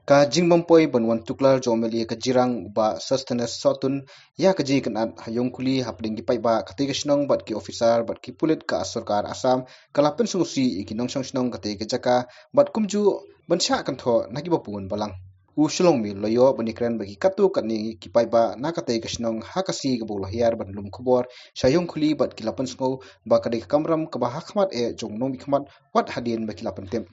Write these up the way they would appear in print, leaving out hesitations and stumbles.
Ka jingmampoi banwan tuklar jomeli ka jirang ba sustenance sotun ya kaji kanat hayong kuli hapding gipai ba kati kisnong bat ki officer bat ki pulit ka sarkar Assam kalapen sungsi ikinong song kati ke jaka bat kumju bansha kantho nagi bapun balang usulong mi loyo banikran bagi katu katni kipai ba nakate kisnong hakasi gabul hiar ban lum khubor sayong kuli bat kilapen sungo ba kade kamram ka ba hakmat e jongnom ikmat wat hadien ba kilapen tem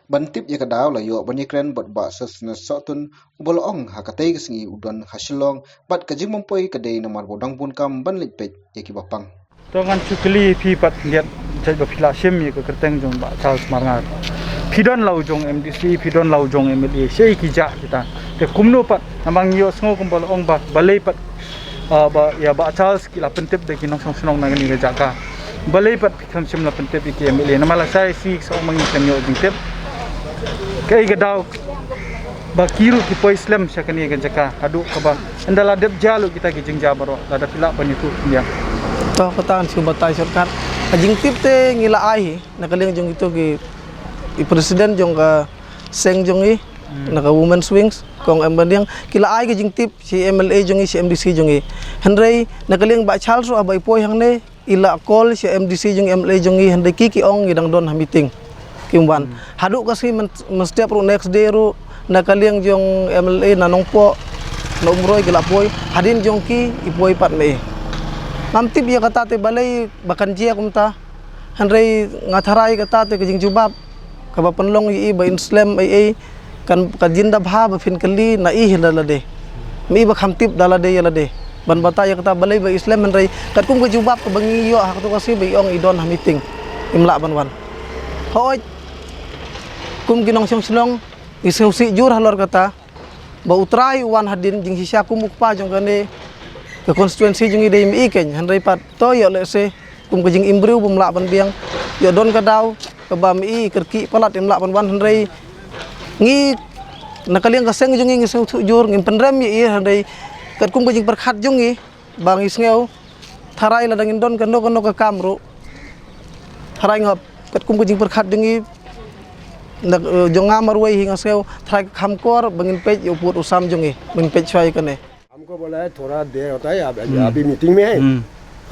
bantip ya kadaw layo banikran bat ba sasna sotun ubolong hakate gisngi udon hasilong bat kajing mompoi kade namar bodang pun kam ban lipet yaki bapang tongan chukli phi pat liat jai ba phila shem ye ka kerteng jong ba Charles Marngar phidon lau jong MDC phidon lau jong MLA sei ki ja kita te kumno pat namang yo sngo kumbal ong ba balei pat ba ya ba Charles ki la pentep de ki nong song snong nang ni ga ka balei pat kham shem la pentep ki MLA namala sai si so mangi chen yo ding tep kai ga daw ba kiru ki po Islam syakani ga jaka adu ka ba andala dep jalu kita ki jingja baro la da pila panitu ya to katan subatai sarkar ajing tip te ngila ai nakaling jong itu ki presiden jong ka seng jong i naka women swings kong ambanding kila ai ki jing tip si MLA jong i si MDC jong i henrei nakaling ba Charles ro abai poi hang ne ila call si MDC jong MLA jong i henrei ki ong gidang don ha meeting kimban hadu kasi mestiap ro next day ro nakaling jong MLA nanong po no umroy gila poi hadin jong ki ipoi pat me namtip ya kata te balai bakan jia kumta henrei ngatharai kata te kijing jubab kaba penlong i ba Islam ai kan kajinda bha ba fin kali na i hilala de mi ba khamtip dala de yala de ban bata ya kata balai ba Islam henrei kat kum ke jubab ke bangi yo hak tu kasi ba ong idon ha meeting imla banwan hoi kum kinong song silong iseu si jur halor kata ba utrai wan hadin jing sisa kumukpa jong kane ke konstituensi jung ide mi ken henrei pat to yo le se kum ke jing imbriu bum la ban biang yo don ka daw ke ba mi kerki palat im la ban wan henrei ngi nakaliang ka seng jung ngi se jur ngim penrem ye henrei kat kum ke jing perkhat jung ngi bang isngeu tharai la dangin don ka no ka kamru tharai ngap kat kum ke jing perkhat jung ngi nak jonga marwai hinga seu tharai khamkor bangin pej yo put usam jung ngi bangin pej chai kane हमको बोला है थोड़ा देर होता है अभी मीटिंग में है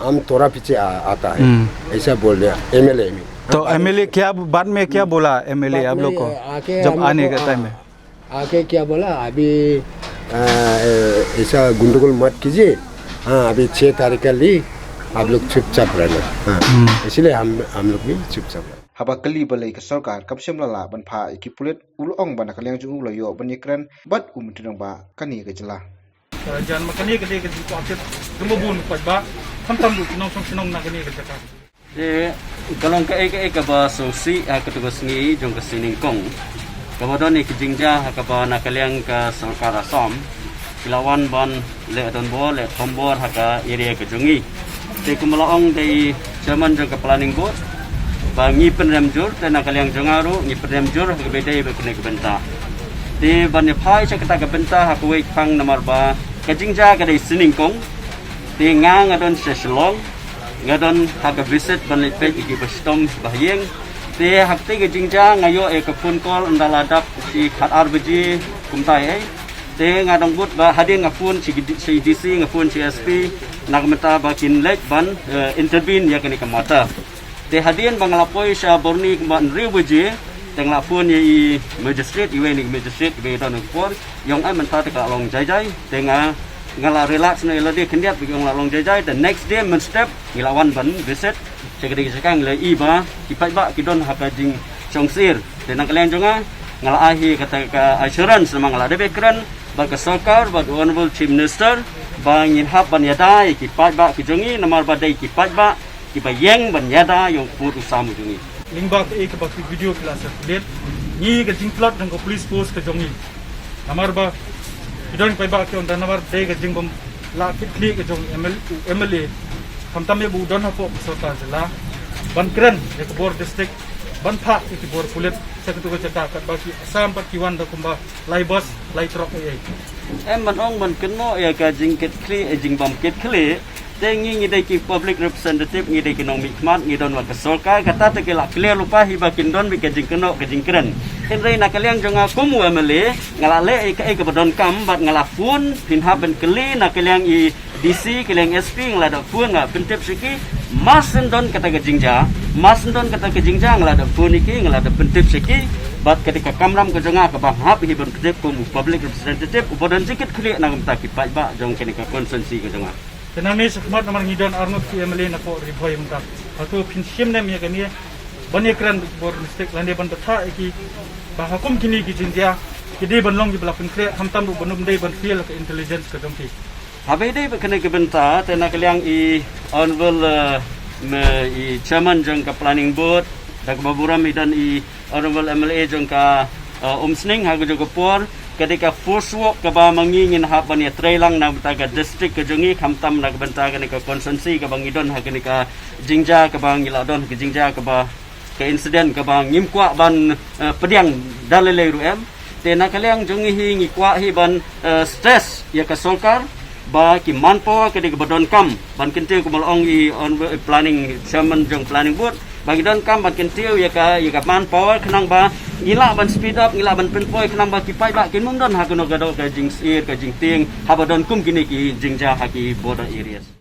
हम थोड़ा पीछे आता है ऐसा बोल रहे MLA में तो MLA क्या बाद में क्या बोला MLA आप लोग को जब आने का टाइम में आके क्या बोला अभी ऐसा गुंडगोल मत कीजिए हाँ अभी 6 तारीख का ली आप लोग चुपचाप रहना इसलिए हम लोग भी चुपचाप haba kali balai ka sarkar kapsem lala ban pha ikipulet ulong ban kaliang jung layo banikran bat umtrang ba kani ga jala jan makani ke ke ko apet gumabun pa ba tam lu kinong song na kani ke jaka kalong ka ba so si ka to singi jong ka sining kong ka ba don ki jingja ka ba na kaliang ka sarkar Assam kilawan ban le don bo le thombor ha ka area ka jungi te kumalaong dei chairman jong ka planning board ba ngi penrem jur te na kaliang jongaru ngi penrem jur ka bedai ba kene ka benta di ban phai cha ka ka benta ha ko wei phang namar ba kajingja ka dei sining kong di ngang adon seselong ngadon ha ka visit ban le pe gi bastom bahyeng di hak te kajingja ngayo e ka phone call andala dap si khat rbg kumtai ai di ngadong but ba hading ngapun si DC ngapun si SP nagmeta ba kinlek ban intervene ya kini ka mata di hadin bangalapoi sa borni ban ribuji tenglah pun ye magistrate iwe ni magistrate iwe don por yang ai man ta ka long jai tengah ngala relax na ila de kendiat bi ngala long jai the next day man step ngilawan ban visit sekali sekang le iba ipai ba kidon hakajing chongsir tenang kalian jonga ngala ahi kata ka assurance nama ngala de bekran ba ka sarkar ba honorable chief minister ba ngin hab ban yada ipai ba kijongi namar ba dai ipai ba ibayeng ban yada yang putu samu jongi lingba ke ba video class let ni ga jing plot dang ko police post ka jongi namar ba idon pai ba ke on namar de ga jing bom la kitli ka jong MLA kamtam ye bu don ha po sarkar jala ban kran ek bor district ban pha ki bor pulet sekatu ka jata ka ba ki Assam pat ki wan da kumba lai bus lai truck ai em man ong man kenno ya ka jing kitli jing bom kitli tengi ngidai ki public representative ngidai ki nong mikmat ngidon wa kesolka kata te kelak clear lupa hiba kindon bi kejing keno kejing keren henry nak kalian jonga kumu emele ngalale ke badon kam bat ngalapun pinha ben keli nak kalian i DC kalian SP ngalada pun ngak pentip siki masendon kata kejingja masendon kata kejingja ngalada pun iki ngalada pentip siki bat ketika kamram ke jonga ke bang hap hiban ketip kumu public representative ubodon sikit kli nak mtaki pai ba jong kenika konsensi ke jonga Tenami sekhmat namar ngidon Arnold ki emele na ko riboy mta. Aku pinsim nem ya kani bani kran bor mistake lande ban betha ki ba hukum kini ki jindia kidi banlong ki belakun kre hamtam bu banum dei ban feel ke intelligence ke domti. Habe dei kena ke benta tena kaliang i honorable i chairman jong ka planning board dak baburam dan i honorable MLA jong ka umsning hagu jong por ketika force work ke ba mangingin haban ya trailang na betaga district ke jongi khamtam na bentaga ni ka konsensi ke bangidon ha ke ka jingja ke bang iladon ke jingja ke ba ke insiden ke bang ngimkwa ban pediang dalele ruem tena kaliang jongi hi ngikwa hi ban stress ya ka solkar ba ki manpower ke di badon kam ban kentiu ke malong i on planning chairman jong planning board bagi don kam ban kentiu ya ka manpower kenang ba ngila ban speed up ngila ban penpoi kenang ba kipai ba kin mum don ha kuno gadol ka jing sir ka jing ting ha badon kum kini ki jingja ha ki border areas